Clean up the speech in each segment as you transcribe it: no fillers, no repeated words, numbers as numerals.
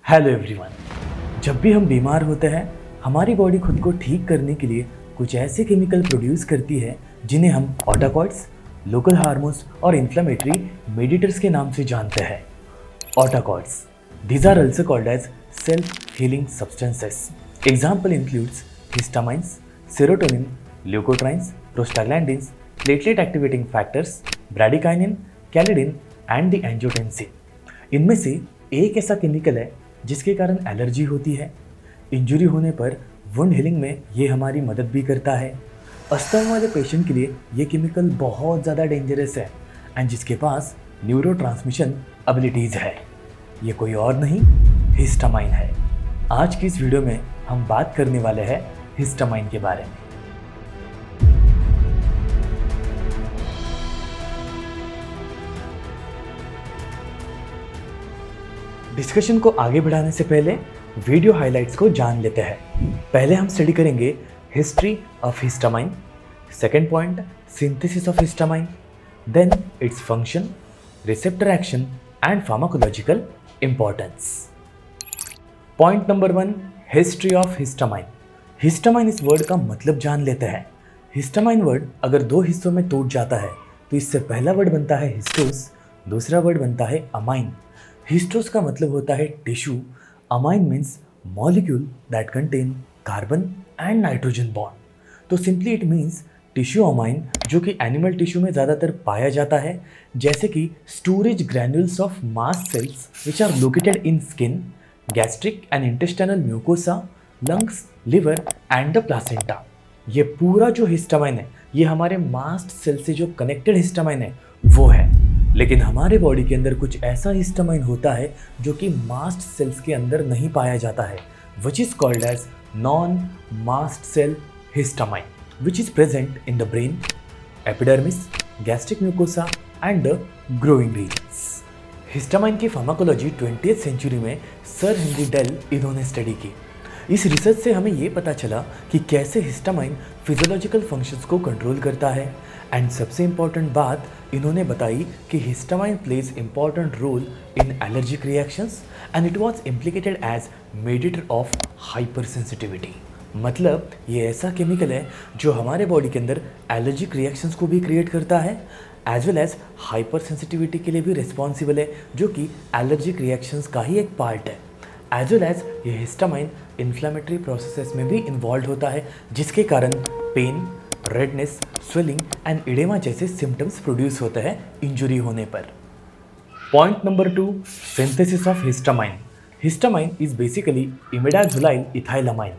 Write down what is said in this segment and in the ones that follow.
Hello everyone. जब भी हम बीमार होते हैं हमारी बॉडी खुद को ठीक करने के लिए कुछ ऐसे केमिकल प्रोड्यूस करती है जिन्हें हम ऑटोकॉइड्स, लोकल हार्मोन्स और इन्फ्लेमेटरी मेडिएटर्स के नाम से जानते हैं। ऑटोकॉइड्स, these are also called as self-healing substances. Example includes histamines, serotonin, leukotrienes, prostaglandins, platelet activating factors, bradykinin, calcidin and the angiotensin. इनमें से एक ऐसा केमिकल है जिसके कारण एलर्जी होती है। इंजरी होने पर वुंड हीलिंग में ये हमारी मदद भी करता है। अस्थमा वाले पेशेंट के लिए ये केमिकल बहुत ज़्यादा डेंजरस है एंड जिसके पास न्यूरोट्रांसमिशन एबिलिटीज़ है। ये कोई और नहीं, हिस्टामाइन है। आज की इस वीडियो में हम बात करने वाले हैं हिस्टामाइन के बारे में। डिस्कशन को आगे बढ़ाने से पहले वीडियो हाइलाइट्स को जान लेते हैं। पहले हम स्टडी करेंगे history of histamine, second point synthesis of histamine, then its function, receptor action and pharmacological importance. Point number 1, history of histamine. Histamine इस वर्ड का मतलब जान लेते हैं। हिस्टामाइन वर्ड अगर दो हिस्सों में टूट जाता है तो इससे पहला वर्ड बनता है हिस्टोस, दूसरा वर्ड बनता है अमाइन। हिस्टोस का मतलब होता है tissue, amine means molecule that contain carbon and nitrogen bond. तो simply it means tissue amine, जो कि एनिमल टिश्यू में ज़्यादातर पाया जाता है, जैसे कि storage granules of mast cells which are located in skin, gastric and intestinal mucosa, lungs, liver and the placenta. ये पूरा जो हिस्टामाइन है ये हमारे मास्ट सेल से जो कनेक्टेड हिस्टामाइन है वो है। लेकिन हमारे बॉडी के अंदर कुछ ऐसा हिस्टामाइन होता है जो कि मास्ट सेल्स के अंदर नहीं पाया जाता है, which is called as non mast cell histamine, which is present in the brain, epidermis, gastric mucosa and the growing regions. Histamine की फार्माकोलॉजी 20th सेंचुरी में सर हेनरी डेल इन्होंने स्टडी की। इस रिसर्च से हमें ये पता चला कि कैसे हिस्टामाइन फिजियोलॉजिकल फंक्शंस को कंट्रोल करता है एंड सबसे इम्पॉर्टेंट बात इन्होंने बताई कि histamine plays important role in allergic reactions and it was implicated as mediator of hypersensitivity. मतलब ये ऐसा केमिकल है जो हमारे बॉडी के अंदर एलर्जिक रिएक्शंस को भी क्रिएट करता है as well as hypersensitivity के लिए भी रिस्पॉन्सिबल है, जो कि एलर्जिक रिएक्शंस का ही एक पार्ट है। एज वेल एज ये हिस्टामाइन इन्फ्लामेटरी प्रोसेसेस में भी इन्वॉल्व होता है, जिसके कारण pain, redness, swelling and oedema जैसे सिम्टम्स प्रोड्यूस होते हैं इंजुरी होने पर। Point number 2, synthesis of histamine. Histamine is basically imidazolyl ethylamine.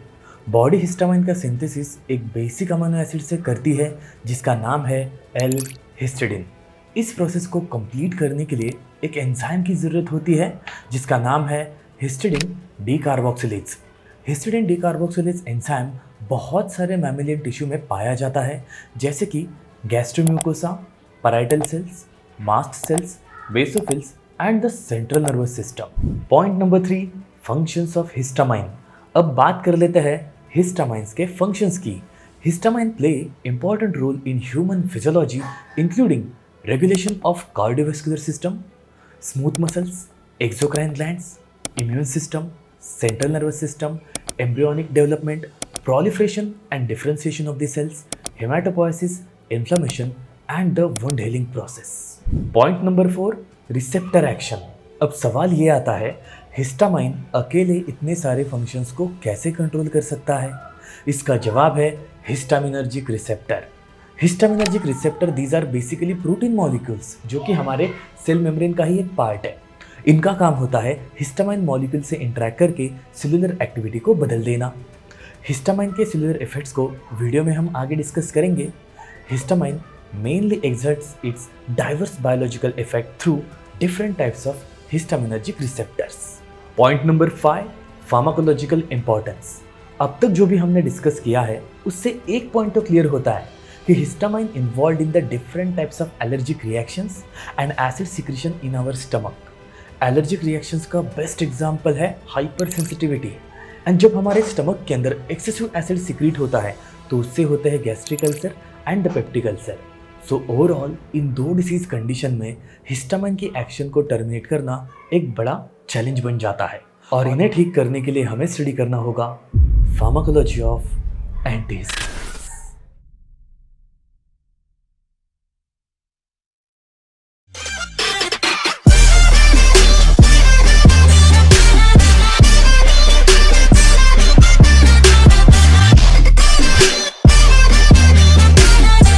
Body histamine का सिंथेसिस एक बेसिक अमीनो एसिड से करती है जिसका नाम है एल हिस्टिडिन। इस प्रोसेस को कंप्लीट करने के लिए एक एंजाइम की ज़रूरत होती है जिसका नाम है histidine decarboxylase. Histidine decarboxylase enzyme बहुत सारे मैमेलियन टिश्यू में पाया जाता है, जैसे कि gastromucosa, parietal cells, mast cells, basophils and the central nervous system. Point number 3, functions of histamine. अब बात कर लेते हैं हिस्टामाइन्स के फंक्शंस की। Histamine play important role in human physiology including regulation of cardiovascular system, smooth muscles, exocrine glands, immune system, central nervous system, embryonic development, proliferation and differentiation of the cells, hematopoiesis, inflammation and the wound healing process. Point number 4, receptor action. अब सवाल ये आता है, histamine अकेले इतने सारे functions को कैसे कंट्रोल कर सकता है? इसका जवाब है histaminergic receptor. Histaminergic receptor these are basically protein molecules जो कि हमारे सेल मेम्ब्रेन का ही एक पार्ट है। इनका काम होता है हिस्टामाइन मॉलिक्यूल से इंटरैक्ट करके सेलुलर एक्टिविटी को बदल देना। हिस्टामाइन के सेलुलर इफेक्ट्स को वीडियो में हम आगे डिस्कस करेंगे। Histamine mainly exerts its diverse biological effect through different types of histaminergic receptors. Point number 5, pharmacological importance. अब तक जो भी हमने डिस्कस किया है उससे एक पॉइंट तो क्लियर होता है कि histamine involve in the different types of allergic reactions and acid secretion in our stomach. Allergic reactions का बेस्ट एग्जाम्पल है हाइपर सेंसिटिविटी। एंड जब हमारे स्टमक के अंदर एक्सेसिव एसिड सिक्रीट होता है तो उससे होते हैं gastric ulcer and the peptic ulcer. So overall इन दो डिसीज कंडीशन में हिस्टामाइन की एक्शन को टर्मिनेट करना एक बड़ा चैलेंज बन जाता है। और इन्हें ठीक करने के लिए हमें स्टडी करना होगा फार्माकोलॉजी ऑफ एंटीज।